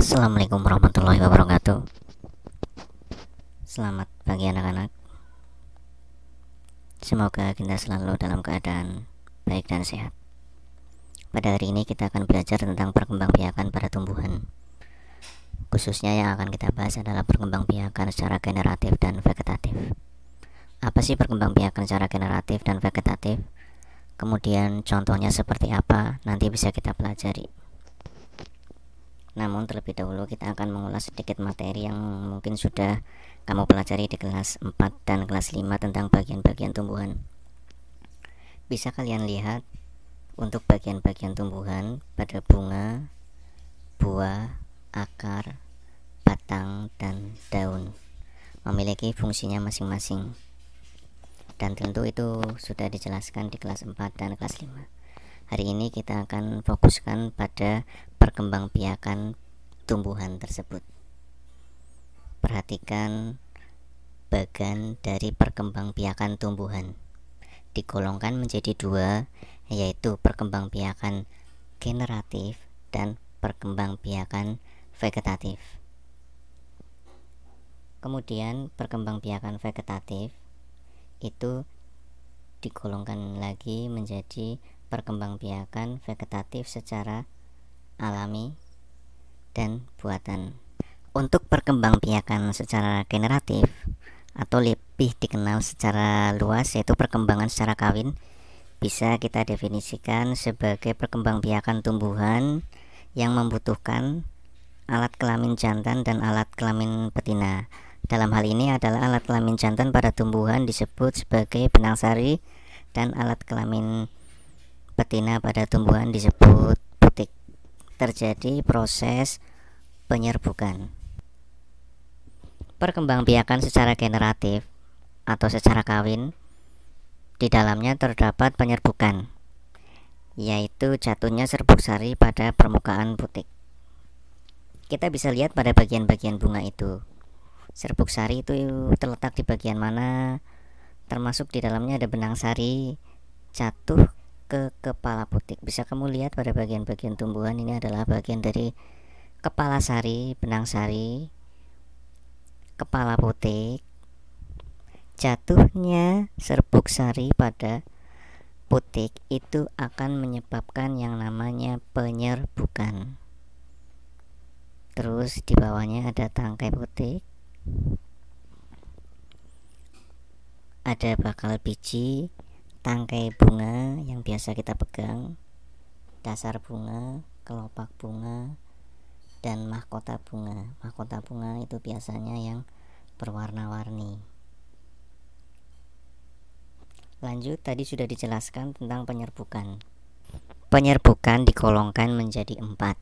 Assalamualaikum warahmatullahi wabarakatuh. Selamat pagi anak-anak. Semoga kita selalu dalam keadaan baik dan sehat. Pada hari ini kita akan belajar tentang perkembangbiakan pada tumbuhan. Khususnya yang akan kita bahas adalah perkembangbiakan secara generatif dan vegetatif. Apa sih perkembangbiakan secara generatif dan vegetatif? Kemudian contohnya seperti apa? Nanti bisa kita pelajari. Namun terlebih dahulu kita akan mengulas sedikit materi yang mungkin sudah kamu pelajari di kelas 4 dan kelas 5 tentang bagian-bagian tumbuhan. Bisa kalian lihat untuk bagian-bagian tumbuhan pada bunga, buah, akar, batang, dan daun memiliki fungsinya masing-masing. Dan tentu itu sudah dijelaskan di kelas 4 dan kelas 5. Hari ini kita akan fokuskan pada perkembangbiakan tumbuhan tersebut. Perhatikan bagan dari perkembangbiakan tumbuhan digolongkan menjadi dua, yaitu perkembangbiakan generatif dan perkembangbiakan vegetatif. Kemudian perkembangbiakan vegetatif itu digolongkan lagi menjadi perkembangbiakan vegetatif secara alami dan buatan. Untuk perkembangbiakan secara generatif atau lebih dikenal secara luas yaitu perkembangan secara kawin, bisa kita definisikan sebagai perkembangbiakan tumbuhan yang membutuhkan alat kelamin jantan dan alat kelamin betina. Dalam hal ini adalah alat kelamin jantan pada tumbuhan disebut sebagai benang sari dan alat kelamin betina pada tumbuhan disebut putik. Terjadi proses penyerbukan. Perkembangbiakan secara generatif atau secara kawin, di dalamnya terdapat penyerbukan, yaitu jatuhnya serbuk sari pada permukaan putik. Kita bisa lihat pada bagian-bagian bunga itu, serbuk sari itu terletak di bagian mana, termasuk di dalamnya ada benang sari jatuh ke kepala putik. Bisa kamu lihat pada bagian-bagian tumbuhan ini adalah bagian dari kepala sari, benang sari, kepala putik. Jatuhnya serbuk sari pada putik itu akan menyebabkan yang namanya penyerbukan. Terus di bawahnya ada tangkai putik, ada bakal biji, tangkai bunga yang biasa kita pegang, dasar bunga, kelopak bunga, dan mahkota bunga. Mahkota bunga itu biasanya yang berwarna-warni. Lanjut, tadi sudah dijelaskan tentang penyerbukan. Penyerbukan digolongkan menjadi 4,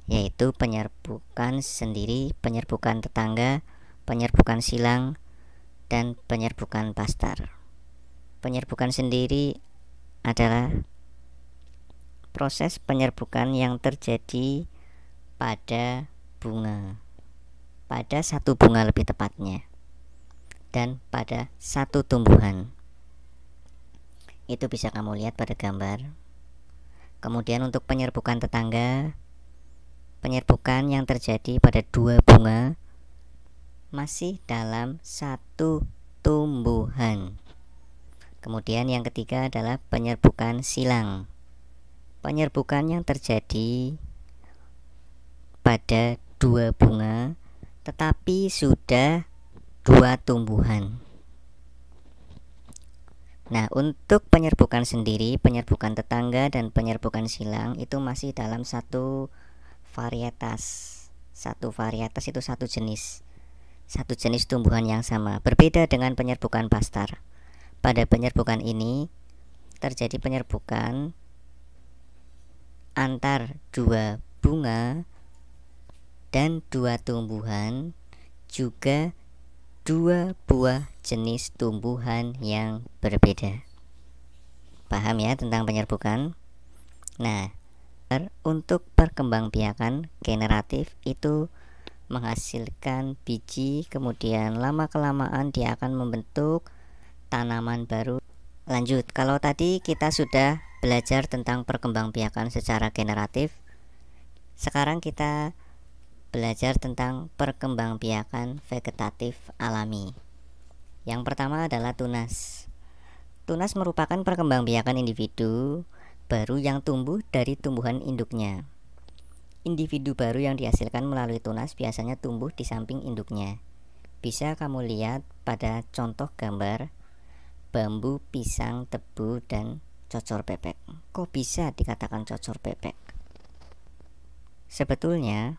yaitu penyerbukan sendiri, penyerbukan tetangga, penyerbukan silang, dan penyerbukan pastar. Penyerbukan sendiri adalah proses penyerbukan yang terjadi pada bunga, pada satu bunga lebih tepatnya, dan pada satu tumbuhan. Itu bisa kamu lihat pada gambar. Kemudian untuk penyerbukan tetangga, penyerbukan yang terjadi pada 2 bunga masih dalam satu tumbuhan. Kemudian yang ketiga adalah penyerbukan silang. Penyerbukan yang terjadi pada 2 bunga tetapi sudah 2 tumbuhan. Nah, untuk penyerbukan sendiri, penyerbukan tetangga dan penyerbukan silang itu masih dalam satu varietas. Satu varietas itu satu jenis tumbuhan yang sama. Berbeda dengan penyerbukan pastar. Pada penyerbukan ini terjadi penyerbukan antar 2 bunga dan 2 tumbuhan, juga 2 buah jenis tumbuhan yang berbeda. Paham ya tentang penyerbukan? Nah, untuk perkembangbiakan generatif itu menghasilkan biji, kemudian lama-kelamaan dia akan membentuk tanaman baru. Lanjut, kalau tadi kita sudah belajar tentang perkembangbiakan secara generatif, sekarang kita belajar tentang perkembangbiakan vegetatif alami. Yang pertama adalah tunas. Tunas merupakan perkembangbiakan individu baru yang tumbuh dari tumbuhan induknya. Individu baru yang dihasilkan melalui tunas biasanya tumbuh di samping induknya. Bisa kamu lihat pada contoh gambar bambu, pisang, tebu, dan cocor bebek. Kok bisa dikatakan cocor bebek? Sebetulnya,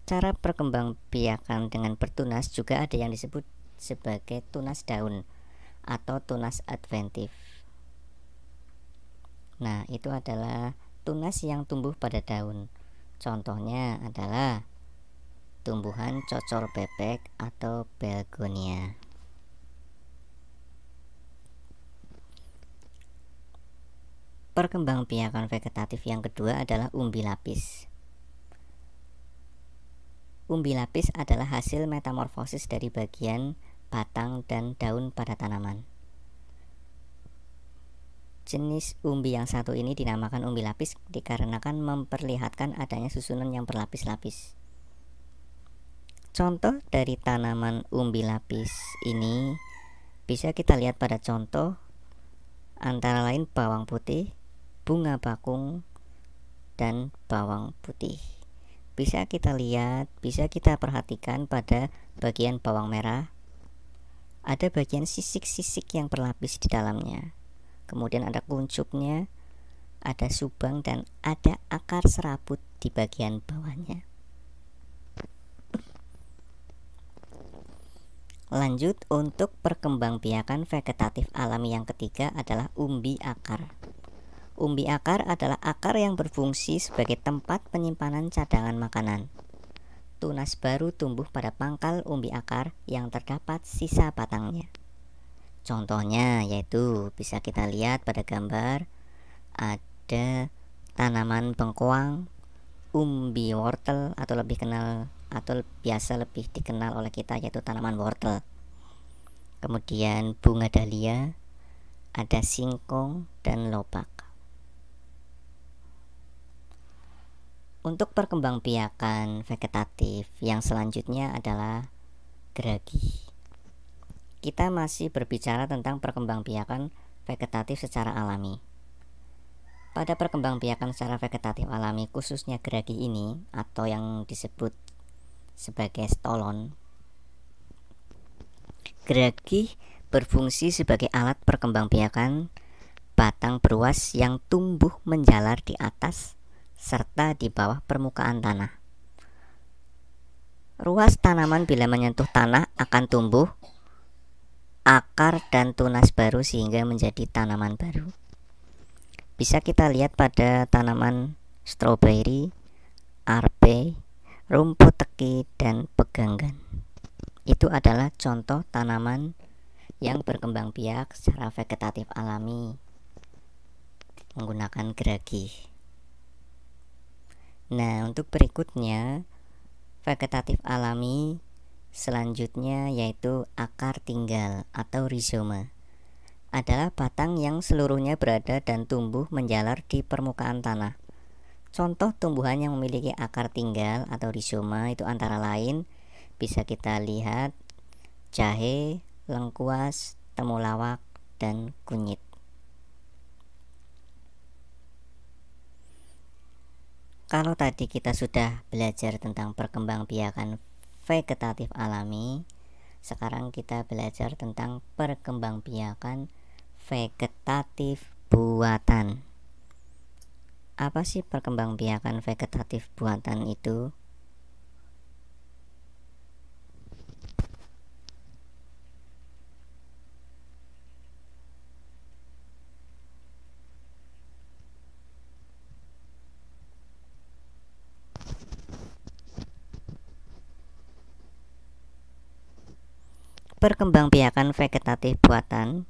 cara perkembangbiakan dengan bertunas juga ada yang disebut sebagai tunas daun atau tunas adventif. Nah, itu adalah tunas yang tumbuh pada daun. Contohnya adalah tumbuhan cocor bebek atau begonia. Perkembangbiakan vegetatif yang kedua adalah umbi lapis. Umbi lapis adalah hasil metamorfosis dari bagian batang dan daun pada tanaman. Jenis umbi yang satu ini dinamakan umbi lapis dikarenakan memperlihatkan adanya susunan yang berlapis-lapis. Contoh dari tanaman umbi lapis ini bisa kita lihat pada contoh antara lain bawang putih, bunga bakung, dan bawang putih. Bisa kita lihat, bisa kita perhatikan pada bagian bawang merah, ada bagian sisik-sisik yang berlapis di dalamnya. Kemudian ada kuncupnya, ada subang, dan ada akar serabut di bagian bawahnya. Lanjut, untuk perkembangbiakan vegetatif alami yang ketiga adalah umbi akar. Umbi akar adalah akar yang berfungsi sebagai tempat penyimpanan cadangan makanan. Tunas baru tumbuh pada pangkal umbi akar yang terdapat sisa batangnya. Contohnya yaitu bisa kita lihat pada gambar ada tanaman bengkoang, umbi wortel atau lebih kenal atau biasa lebih dikenal oleh kita yaitu tanaman wortel. Kemudian bunga dahlia, ada singkong dan lobak. Untuk perkembangbiakan vegetatif yang selanjutnya adalah geragi. Kita masih berbicara tentang perkembangbiakan vegetatif secara alami. Pada perkembangbiakan secara vegetatif alami, khususnya geragi ini atau yang disebut sebagai stolon, geragi berfungsi sebagai alat perkembangbiakan batang beruas yang tumbuh menjalar di atas serta di bawah permukaan tanah. Ruas tanaman bila menyentuh tanah akan tumbuh akar dan tunas baru sehingga menjadi tanaman baru. Bisa kita lihat pada tanaman stroberi, arpe, rumput teki, dan peganggan. Itu adalah contoh tanaman yang berkembang biak secara vegetatif alami menggunakan geragi. Nah, untuk berikutnya vegetatif alami selanjutnya yaitu akar tinggal atau rizoma. Adalah batang yang seluruhnya berada dan tumbuh menjalar di permukaan tanah. Contoh tumbuhan yang memiliki akar tinggal atau rizoma itu antara lain bisa kita lihat jahe, lengkuas, temulawak, dan kunyit. Kalau tadi kita sudah belajar tentang perkembangbiakan vegetatif alami, sekarang kita belajar tentang perkembangbiakan vegetatif buatan. Apa sih perkembangbiakan vegetatif buatan itu? Perkembangbiakan vegetatif buatan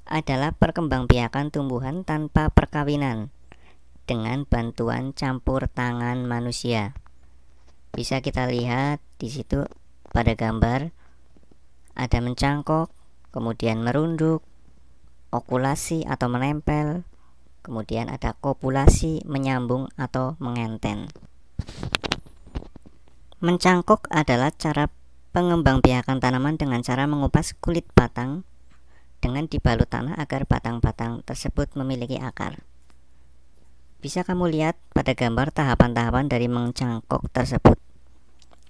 adalah perkembangbiakan tumbuhan tanpa perkawinan dengan bantuan campur tangan manusia. Bisa kita lihat di situ pada gambar ada mencangkok, kemudian merunduk, okulasi atau menempel, kemudian ada kopulasi, menyambung atau mengenten. Mencangkok adalah cara pengembangbiakan tanaman dengan cara mengupas kulit batang dengan dibalut tanah agar batang-batang tersebut memiliki akar. Bisa kamu lihat pada gambar tahapan-tahapan dari mencangkok tersebut,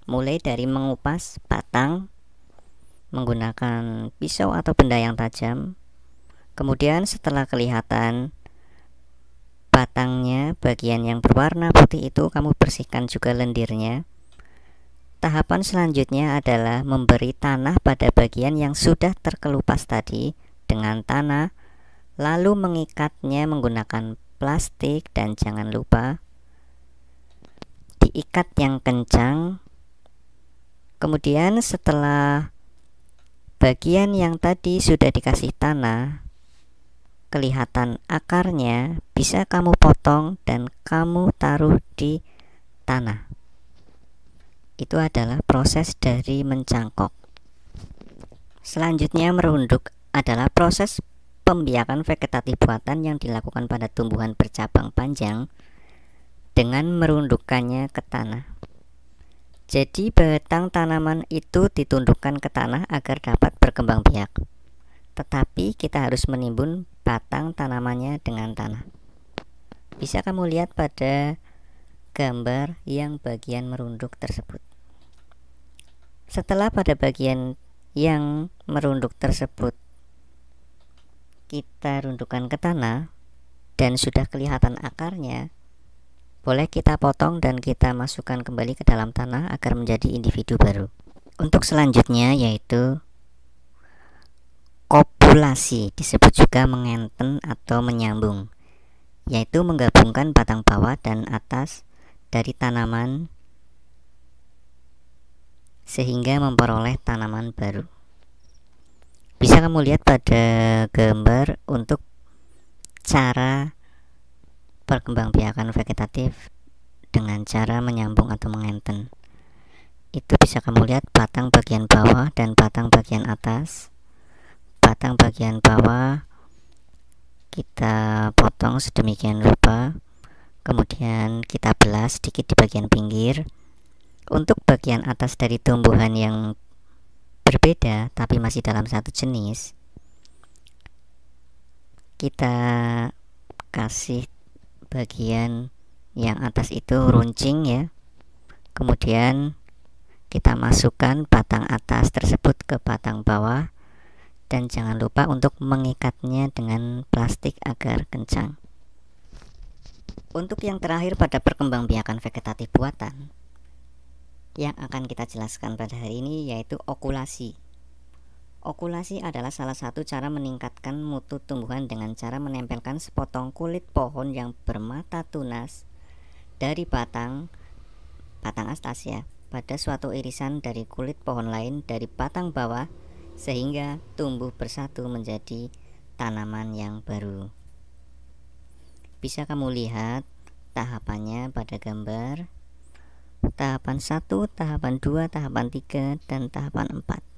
mulai dari mengupas batang menggunakan pisau atau benda yang tajam. Kemudian setelah kelihatan batangnya, bagian yang berwarna putih itu kamu bersihkan juga lendirnya. Tahapan selanjutnya adalah memberi tanah pada bagian yang sudah terkelupas tadi dengan tanah, lalu mengikatnya menggunakan plastik dan jangan lupa diikat yang kencang. Kemudian setelah bagian yang tadi sudah dikasih tanah, kelihatan akarnya, bisa kamu potong dan kamu taruh di tanah. Itu adalah proses dari mencangkok. Selanjutnya merunduk adalah proses pembiakan vegetatif buatan yang dilakukan pada tumbuhan bercabang panjang dengan merundukkannya ke tanah. Jadi batang tanaman itu ditundukkan ke tanah agar dapat berkembang biak. Tetapi kita harus menimbun batang tanamannya dengan tanah. Bisa kamu lihat pada gambar yang bagian merunduk tersebut. Setelah pada bagian yang merunduk tersebut kita rundukkan ke tanah dan sudah kelihatan akarnya, boleh kita potong dan kita masukkan kembali ke dalam tanah agar menjadi individu baru. Untuk selanjutnya yaitu kopulasi, disebut juga mengenten atau menyambung, yaitu menggabungkan batang bawah dan atas dari tanaman sehingga memperoleh tanaman baru. Bisa kamu lihat pada gambar untuk cara perkembangbiakan vegetatif dengan cara menyambung atau mengenten. Itu bisa kamu lihat batang bagian bawah dan batang bagian atas. Batang bagian bawah kita potong sedemikian rupa, kemudian kita belah sedikit di bagian pinggir. Untuk bagian atas dari tumbuhan yang berbeda tapi masih dalam satu jenis, kita kasih bagian yang atas itu runcing ya. Kemudian kita masukkan batang atas tersebut ke batang bawah dan jangan lupa untuk mengikatnya dengan plastik agar kencang. Untuk yang terakhir pada perkembangbiakan vegetatif buatan yang akan kita jelaskan pada hari ini yaitu okulasi. Okulasi adalah salah satu cara meningkatkan mutu tumbuhan dengan cara menempelkan sepotong kulit pohon yang bermata tunas dari batang astasia pada suatu irisan dari kulit pohon lain dari batang bawah sehingga tumbuh bersatu menjadi tanaman yang baru. Bisa kamu lihat tahapannya pada gambar. Tahapan 1, tahapan 2, tahapan 3, dan tahapan 4.